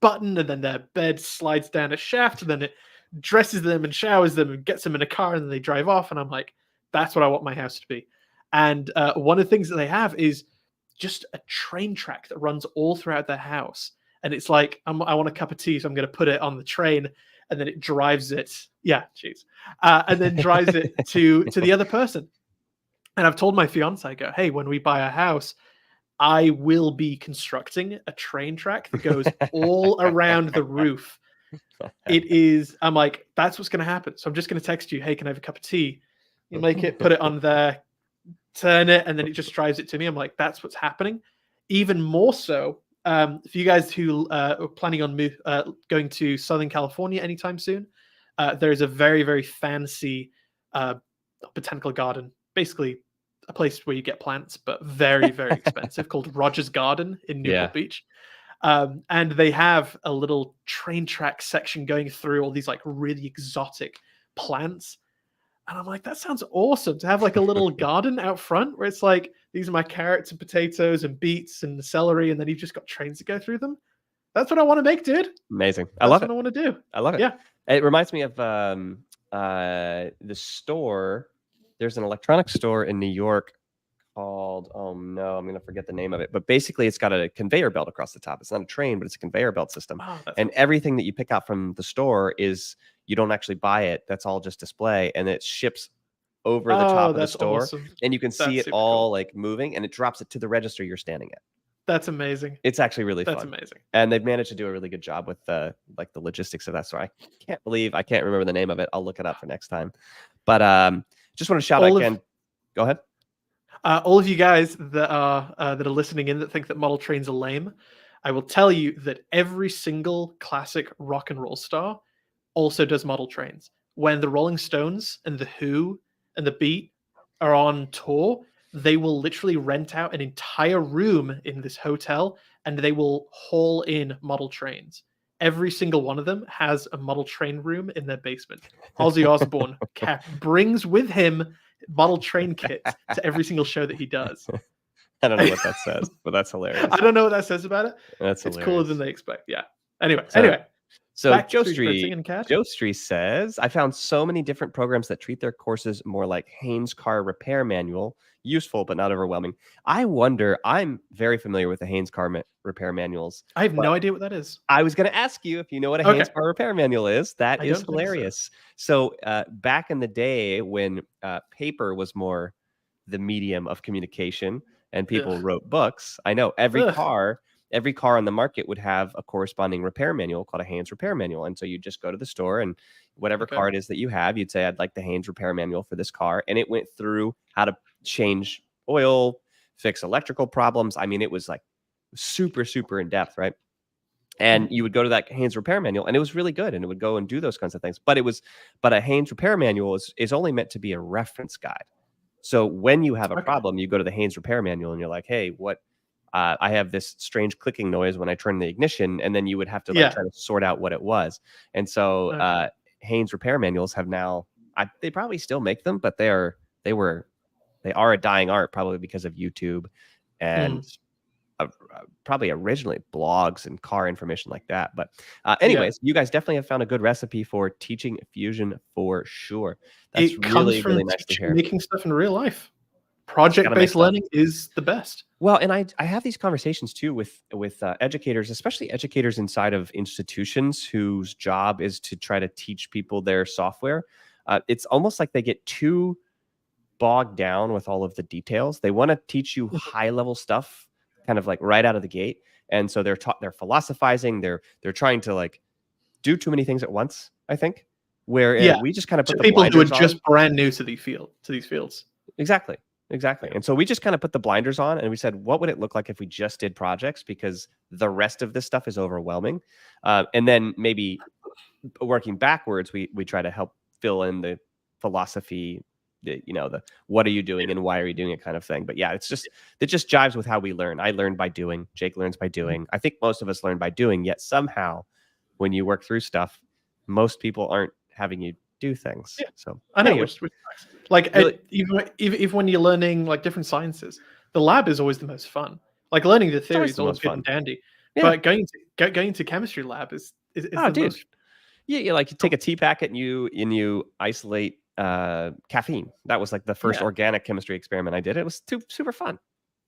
button, and then their bed slides down a shaft, and then it dresses them and showers them and gets them in a car, and then they drive off, and I'm like, that's what I want my house to be. And one of the things that they have is just a train track that runs all throughout their house. And it's like, I want a cup of tea, so I'm going to put it on the train, and then it drives it. Yeah, jeez. And then drives it to the other person. And I've told my fiance, I go, hey, when we buy a house, I will be constructing a train track that goes all around the roof. I'm like, that's what's going to happen. So I'm just going to text you, hey, can I have a cup of tea? You make it, put it on there, turn it, and then it just drives it to me. I'm like, that's what's happening. Even more so, for you guys who are planning on going to Southern California anytime soon, there is a very, very fancy botanical garden, basically a place where you get plants, but very, very expensive, called Rogers Garden in Newport Beach. And they have a little train track section going through all these like really exotic plants. And I'm like, that sounds awesome to have like a little garden out front where it's like, these are my carrots and potatoes and beets and celery. And then you've just got trains that go through them. That's what I want to make, dude. Amazing. I love it. I want to do. I love it. Yeah. It reminds me of the store. There's an electronics store in New York called, oh no, I'm going to forget the name of it. But basically, it's got a conveyor belt across the top. It's not a train, but it's a conveyor belt system. Oh, and everything that you pick out from the store is, you don't actually buy it. That's all just display. And it ships over the top of the store. Awesome. And you can see it all like moving, and it drops it to the register you're standing at. That's amazing. It's actually really fun. That's amazing. And they've managed to do a really good job with like the logistics of that store. I can't remember the name of it. I'll look it up for next time. But just want to shout out again. Go ahead. All of you guys that are listening in that think that model trains are lame, I will tell you that every single classic rock and roll star also does model trains. When the Rolling Stones and the Who and the Beat are on tour, they will literally rent out an entire room in this hotel and they will haul in model trains. Every single one of them has a model train room in their basement. Ozzy Osbourne brings with him model train kits to every single show that he does. I don't know what that says, but that's hilarious. I don't know what that says about it. It's cooler than they expect. Yeah. Anyway. So Joe Street says, I found so many different programs that treat their courses more like Haynes car repair manual, useful but not overwhelming. I wonder, I'm very familiar with the Haynes car repair manuals. I have no idea what that is. I was going to ask you if you know what a Haynes car repair manual is. That is hilarious. So back in the day when paper was more the medium of communication and people wrote books, I know every car on the market would have a corresponding repair manual called a Haynes repair manual. And so you just go to the store and whatever car it is that you have, you'd say, I'd like the Haynes repair manual for this car. And it went through how to change oil, fix electrical problems. I mean, it was like super, super in depth, right? And you would go to that Haynes repair manual and it was really good. And it would go and do those kinds of things. But a Haynes repair manual is only meant to be a reference guide. So when you have a problem, you go to the Haynes repair manual and you're like, hey, I have this strange clicking noise when I turn the ignition, and then you would have to try to sort out what it was. And so Haynes repair manuals have now, they probably still make them, but they are a dying art, probably because of YouTube and probably originally blogs and car information like that. But anyways, you guys definitely have found a good recipe for teaching Fusion for sure. That's really nice to hear. Making stuff in real life. Project-based learning is the best. Well, and I have these conversations too with educators, especially educators inside of institutions whose job is to try to teach people their software. It's almost like they get too bogged down with all of the details. They want to teach you high-level stuff, kind of like right out of the gate, and so they're philosophizing. They're trying to like do too many things at once, I think. Where we just kind of put the people who are blinders just brand new to these fields. Exactly. And so we just kind of put the blinders on and we said, what would it look like if we just did projects? Because the rest of this stuff is overwhelming. And then maybe working backwards, we try to help fill in the philosophy, the what are you doing and why are you doing it kind of thing. But yeah, it just jives with how we learn. I learn by doing. Jake learns by doing. I think most of us learn by doing, yet somehow when you work through stuff, most people aren't having you do things. So I know, like really, even when you're learning like different sciences, the lab is always the most fun. Like learning the theory is always good and dandy, but going to chemistry lab is most. Yeah, like you take a tea packet and you isolate caffeine. That was like the first organic chemistry experiment I did. It was super fun.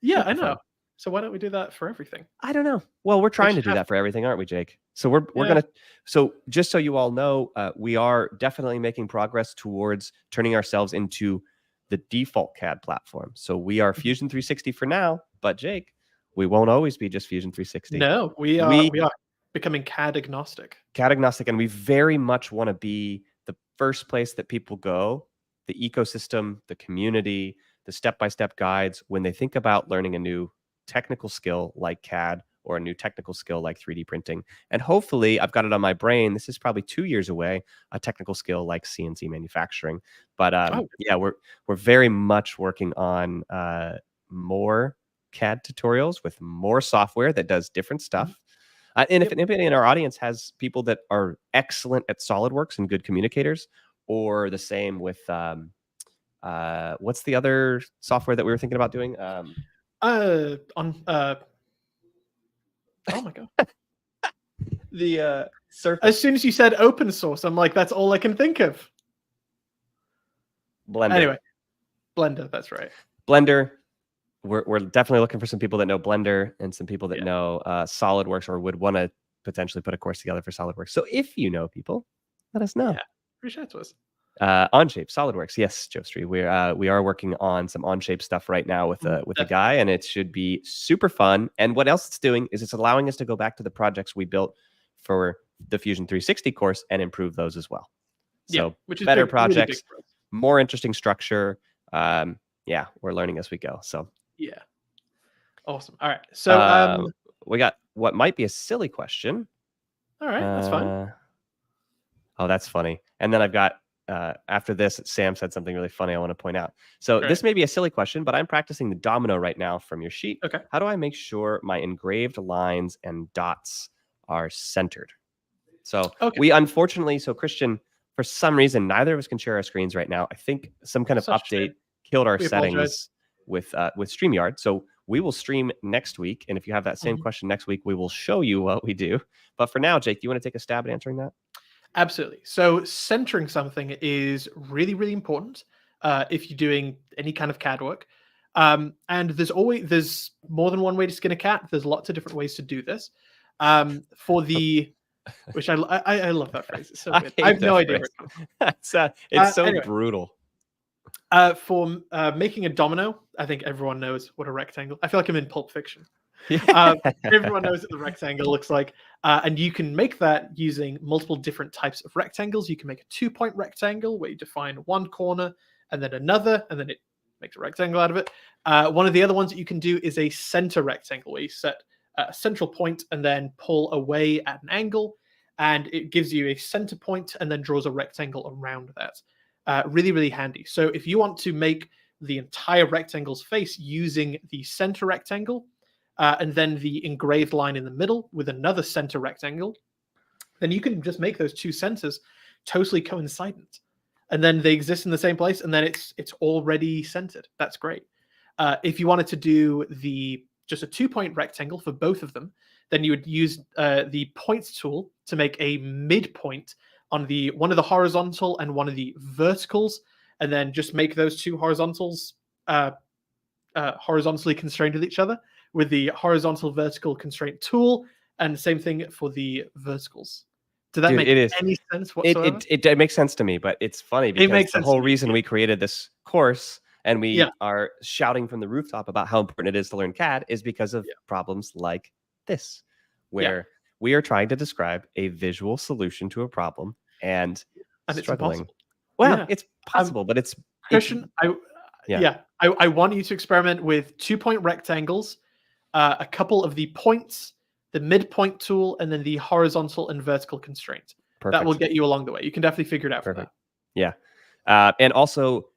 Yeah, I know. Fun. So why don't we do that for everything? I don't know. Well, we're trying to do that for everything, aren't we, Jake? So we're gonna. So just so you all know, we are definitely making progress towards turning ourselves into the default CAD platform. So we are Fusion 360 for now, but Jake, we won't always be just Fusion 360. No, we are becoming CAD agnostic. CAD agnostic, and we very much want to be the first place that people go, the ecosystem, the community, the step-by-step guides when they think about learning a new technical skill like CAD or a new technical skill like 3D printing. And hopefully, I've got it on my brain, this is probably 2 years away, a technical skill like CNC manufacturing. But yeah, we're very much working on more CAD tutorials with more software that does different stuff. And if anybody in our audience has people that are excellent at SolidWorks and good communicators, or the same with what's the other software that we were thinking about doing? Oh my god. The Surface. As soon as you said open source, I'm like, that's all I can think of. Blender. Anyway, Blender, that's right. Blender. We're definitely looking for some people that know Blender and some people that know SolidWorks or would want to potentially put a course together for SolidWorks. So if you know people, let us know. Yeah, reach out to us. Onshape, SolidWorks. Yes, Joe Street. We are working on some Onshape stuff right now with a guy, and it should be super fun. And what else it's doing is it's allowing us to go back to the projects we built for the Fusion 360 course and improve those as well. So which is better projects, really more interesting structure. Yeah, we're learning as we go. So yeah, awesome. All right, so we got what might be a silly question. All right, that's fine. Oh, that's funny. And then I've got after this, Sam said something really funny I want to point out. So this may be a silly question, but I'm practicing the domino right now from your sheet. Okay. How do I make sure my engraved lines and dots are centered? So we unfortunately, Christian, for some reason, neither of us can share our screens right now. I think some kind of update killed our settings with StreamYard. So we will stream next week. And if you have that same question next week, we will show you what we do. But for now, Jake, do you want to take a stab at answering that? Absolutely. So centering something is really, really important if you're doing any kind of CAD work. And there's more than one way to skin a cat. There's lots of different ways to do this. For the which I love that phrase. It's so good. I have no idea where it comes from. It's so anyway, brutal. For making a domino, I think everyone knows what a rectangle. I feel like I'm in Pulp Fiction. Everyone knows what the rectangle looks like, and you can make that using multiple different types of rectangles. You can make a 2-point rectangle where you define one corner and then another, and then it makes a rectangle out of it. One of the other ones that you can do is a center rectangle where you set a central point and then pull away at an angle, and it gives you a center point and then draws a rectangle around that. Really, really handy. So if you want to make the entire rectangle's face using the center rectangle, and then the engraved line in the middle with another center rectangle, then you can just make those two centers totally coincident. And then they exist in the same place, and then it's already centered. That's great. If you wanted to do just a 2-point rectangle for both of them, then you would use the points tool to make a midpoint on one of the horizontal and one of the verticals, and then just make those two horizontals horizontally constrained with each other with the horizontal vertical constraint tool, and the same thing for the verticals. Did that make any sense whatsoever? It makes sense to me, but it's funny because the whole reason we created this course and we are shouting from the rooftop about how important it is to learn CAD is because of problems like this, where we are trying to describe a visual solution to a problem and struggling. It's well, it's possible, but it's Christian. I want you to experiment with 2-point rectangles, a couple of the points, the midpoint tool, and then the horizontal and vertical constraint. Perfect. That will get you along the way. You can definitely figure it out. Perfect. Yeah, and also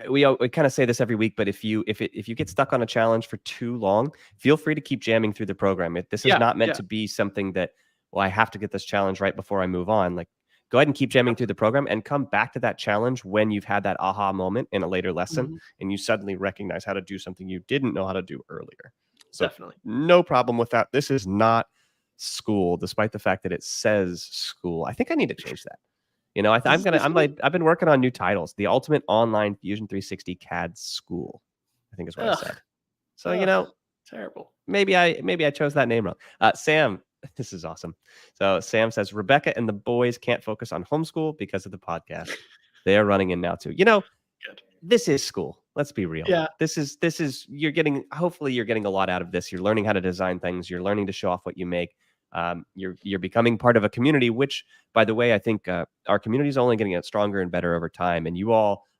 we kind of say this every week, but if you get stuck on a challenge for too long, feel free to keep jamming through the program. This is not meant to be something that, well, I have to get this challenge right before I move on. Like, go ahead and keep jamming through the program and come back to that challenge when you've had that aha moment in a later lesson and you suddenly recognize how to do something you didn't know how to do earlier. So definitely no problem with that. This is not school, despite the fact that it says school. I think I need to change that. You know, I've been working on new titles. The Ultimate Online Fusion 360 CAD School, I think is what I said. So, you know, terrible. Maybe I chose that name wrong. Sam, this is awesome. So Sam says, Rebecca and the boys can't focus on homeschool because of the podcast. They are running in now too. You know, this is school. Let's be real. Yeah. This is hopefully you're getting a lot out of this. You're learning how to design things. You're learning to show off what you make. You're becoming part of a community, which, by the way, I think our community is only going to get stronger and better over time. And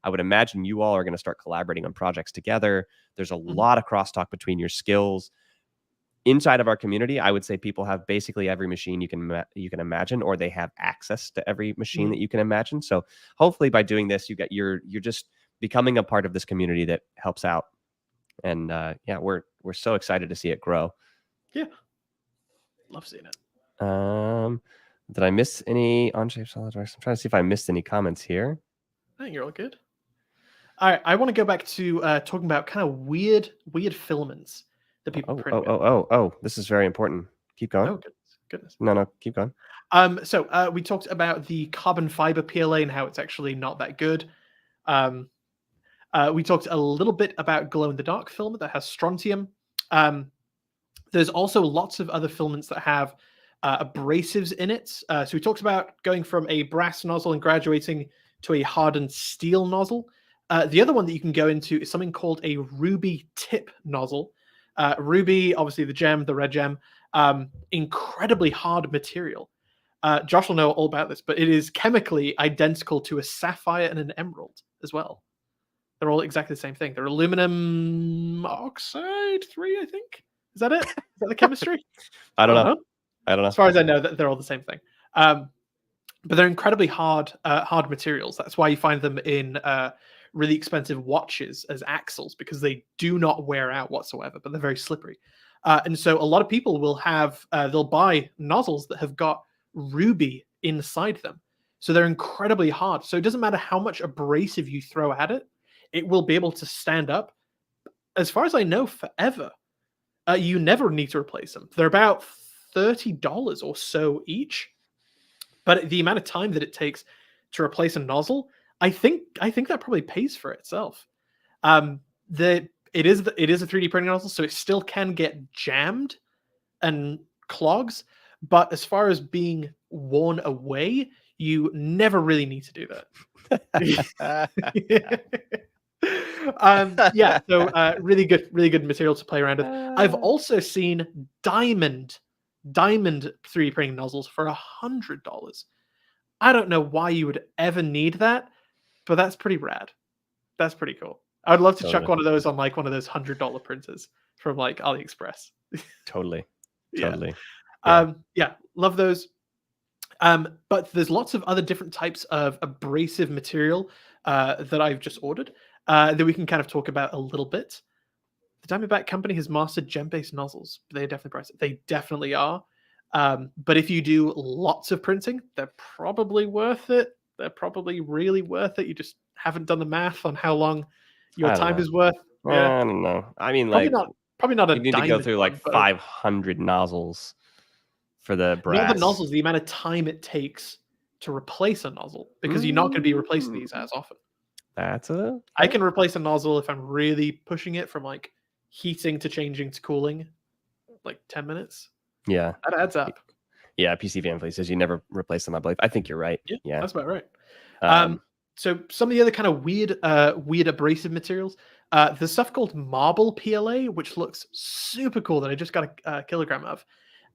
I would imagine you all are going to start collaborating on projects together. There's a lot of crosstalk between your skills. Inside of our community, I would say people have basically every machine you can imagine, or they have access to every machine that you can imagine. So hopefully by doing this, you're just becoming a part of this community that helps out. And we're so excited to see it grow. Yeah. Love seeing it. Did I miss any on-shape SolidWorks? I'm trying to see if I missed any comments here. I think you're all good. All right, I want to go back to talking about kind of weird filaments that people print with. Oh, this is very important. Keep going. Oh, goodness. No, keep going. So we talked about the carbon fiber PLA and how it's actually not that good. We talked a little bit about glow-in-the-dark filament that has strontium. There's also lots of other filaments that have abrasives in it. So we talked about going from a brass nozzle and graduating to a hardened steel nozzle. The other one that you can go into is something called a ruby tip nozzle. Ruby, obviously the gem, the red gem, incredibly hard material. Josh will know all about this, but it is chemically identical to a sapphire and an emerald as well. They're all exactly the same thing. They're aluminum oxide 3, I think. Is that it? Is that the chemistry? I don't know. As far as I know, they're all the same thing. But they're incredibly hard materials. That's why you find them in really expensive watches as axles, because they do not wear out whatsoever, but they're very slippery. And so a lot of people will they'll buy nozzles that have got ruby inside them. So they're incredibly hard. So it doesn't matter how much abrasive you throw at it, it will be able to stand up, as far as I know, forever. You never need to replace them. They're about $30 or so each. But the amount of time that it takes to replace a nozzle, I think that probably pays for itself. It is a 3D printing nozzle, so it still can get jammed and clogs. But as far as being worn away, you never really need to do that. So really good material to play around with. I've also seen diamond 3D printing nozzles for $100. I don't know why you would ever need that, but that's pretty rad. That's pretty cool. I would love to chuck one of those on like one of those $100 printers from like AliExpress. Totally. Yeah, love those. But there's lots of other different types of abrasive material that I've just ordered that we can kind of talk about a little bit. The Diamondback company has mastered gem-based nozzles. They're definitely priced. They definitely are. But if you do lots of printing, they're probably worth it. They're probably really worth it. You just haven't done the math on how long your time is worth. Yeah. I don't know. I mean, probably not a you need to go through like 500 nozzles for the brass. Not the nozzles, the amount of time it takes to replace a nozzle, because you're not going to be replacing these as often. I can replace a nozzle if I'm really pushing it from like heating to changing to cooling, like 10 minutes. Yeah. That adds up. Yeah, PC Van Fleet says you never replace them, I believe. I think you're right. Yeah. That's about right. So some of the other kind of weird abrasive materials, there's stuff called marble PLA, which looks super cool that I just got a kilogram of.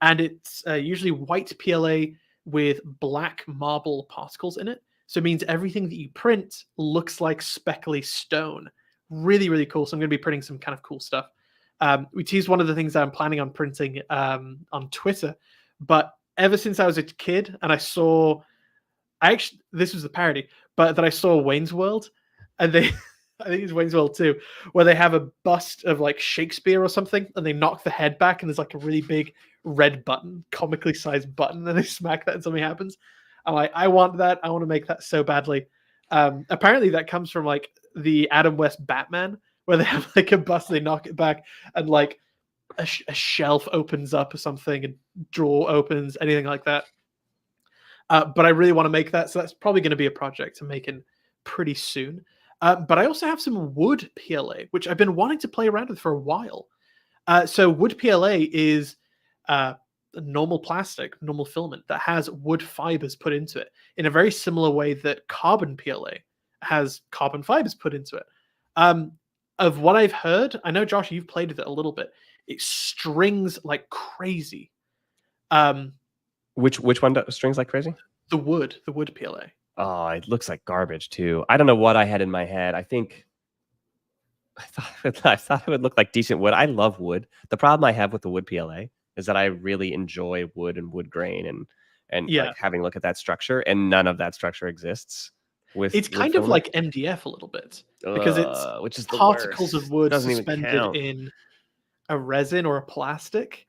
And it's usually white PLA with black marble particles in it. So it means everything that you print looks like speckly stone. Really, really cool. So I'm going to be printing some kind of cool stuff. We teased one of the things that I'm planning on printing on Twitter. But ever since I was a kid and this was the parody, but that I saw Wayne's World, and I think it's Wayne's World 2, where they have a bust of like Shakespeare or something, and they knock the head back, and there's like a really big red button, comically sized button, and they smack that and something happens. I'm like, I want that. I want to make that so badly. Apparently that comes from like the Adam West Batman, where they have like a bust, they knock it back, and like a shelf opens up or something, a drawer opens, anything like that. But I really want to make that, so that's probably going to be a project I'm making pretty soon. But I also have some wood PLA, which I've been wanting to play around with for a while. So wood PLA is normal plastic, normal filament that has wood fibers put into it in a very similar way that carbon PLA has carbon fibers put into it. of what I've heard, I know Josh, you've played with it a little bit. It strings like crazy. Which one strings like crazy? The wood PLA. Oh, it looks like garbage too. I don't know what I had in my head. I thought it would look like decent wood. I love wood. The problem I have with the wood PLA is that I really enjoy wood and wood grain and Yeah. like having a look at that structure, and none of that structure exists. It's kind of like MDF a little bit because it's which is the particles worst. of wood Doesn't even suspended count. in a resin or a plastic.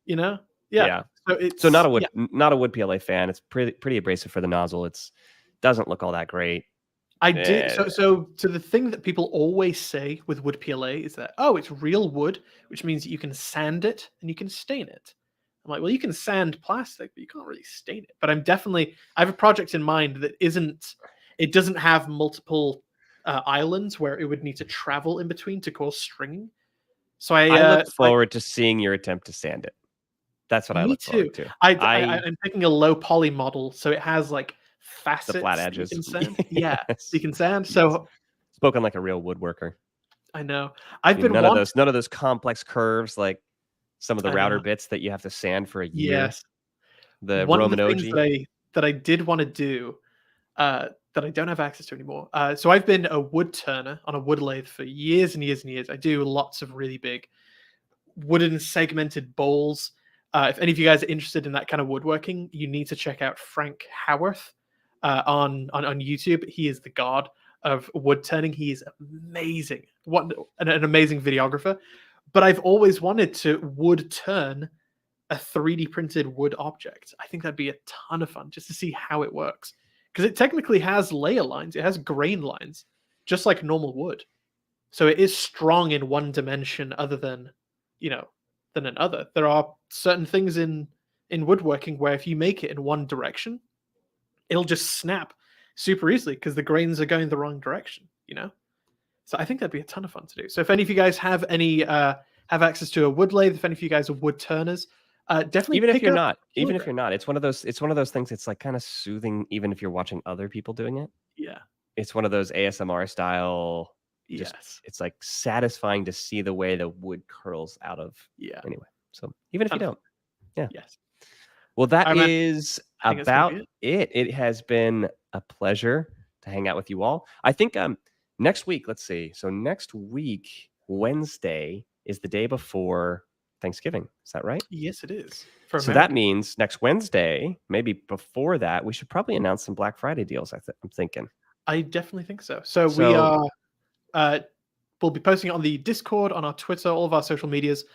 You know? Yeah. So not a wood PLA fan. It's pretty abrasive for the nozzle. It's doesn't look all that great. I did so the thing that people always say with wood PLA is that, oh, it's real wood, which means that you can sand it and you can stain it. I'm like, well, you can sand plastic, but you can't really stain it. But I have a project in mind that doesn't have multiple islands where it would need to travel in between to cause stringing. So I look forward to seeing your attempt to sand it. That's what I look forward to. I'm picking a low poly model, so it has like facets, the flat edges. You can sand. Yeah, Yes. you can sand. So spoken like a real woodworker. I know. None of those complex curves like some of the router bits that you have to sand for a year. Yes. The one Roman of the things that I did want to do that I don't have access to anymore. So I've been a wood turner on a wood lathe for years and years and years. I do lots of really big wooden segmented bowls. If any of you guys are interested in that kind of woodworking, you need to check out Frank Howarth on YouTube. He is the god of wood turning. He is amazing. What an amazing videographer. But I've always wanted to wood turn a 3D printed wood object. I think that'd be a ton of fun just to see how it works. Because it technically has layer lines. It has grain lines, just like normal wood. So it is strong in one dimension other than, than another. There are certain things in woodworking where if you make it in one direction, it'll just snap super easily because the grains are going the wrong direction, So I think that'd be a ton of fun to do. So if any of you guys have access to a wood lathe, if any of you guys are wood turners, definitely even if you're not, it's one of those things. It's like kind of soothing, even if you're watching other people doing it. Yeah, it's one of those ASMR style. Yes, it's like satisfying to see the way the wood curls out of. Yeah. Anyway, so even if you don't, yeah. Yes. Well, that is about it. It has been a pleasure to hang out with you all. I think next week, let's see. So next week, Wednesday is the day before Thanksgiving. Is that right? Yes, it is. So that means next Wednesday, maybe before that, we should probably announce some Black Friday deals. I'm thinking. I definitely think so. So we are. We'll be posting it on the Discord, on our Twitter, all of our social medias.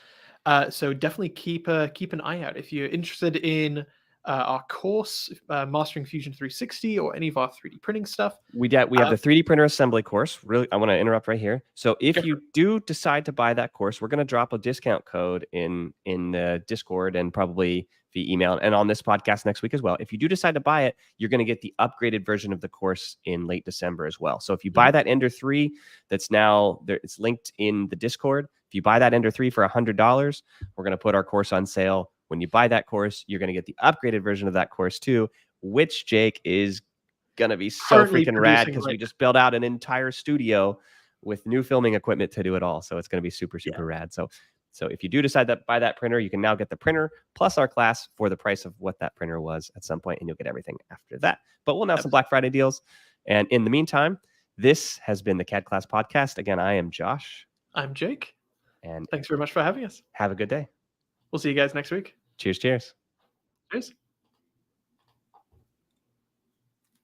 So definitely keep an eye out if you're interested in our course, Mastering Fusion 360, or any of our 3D printing stuff. We have the 3D printer assembly course. Really, I want to interrupt right here. So if you do decide to buy that course, we're going to drop a discount code in the Discord and probably via email and on this podcast next week as well. If you do decide to buy it, you're going to get the upgraded version of the course in late December as well. So if you buy that Ender 3, that's now there, it's linked in the Discord. If you buy that Ender 3 for $100, we're going to put our course on sale. When you buy that course, you're going to get the upgraded version of that course too, which Jake is going to be so freaking rad because we just built out an entire studio with new filming equipment to do it all. So it's going to be super rad. So if you do decide to buy that printer, you can now get the printer plus our class for the price of what that printer was at some point, and you'll get everything after that. But we'll announce some Black Friday deals. And in the meantime, this has been the CADclass Podcast. Again, I am Josh. I'm Jake. And thanks very much for having us. Have a good day. We'll see you guys next week. Cheers. Cheers.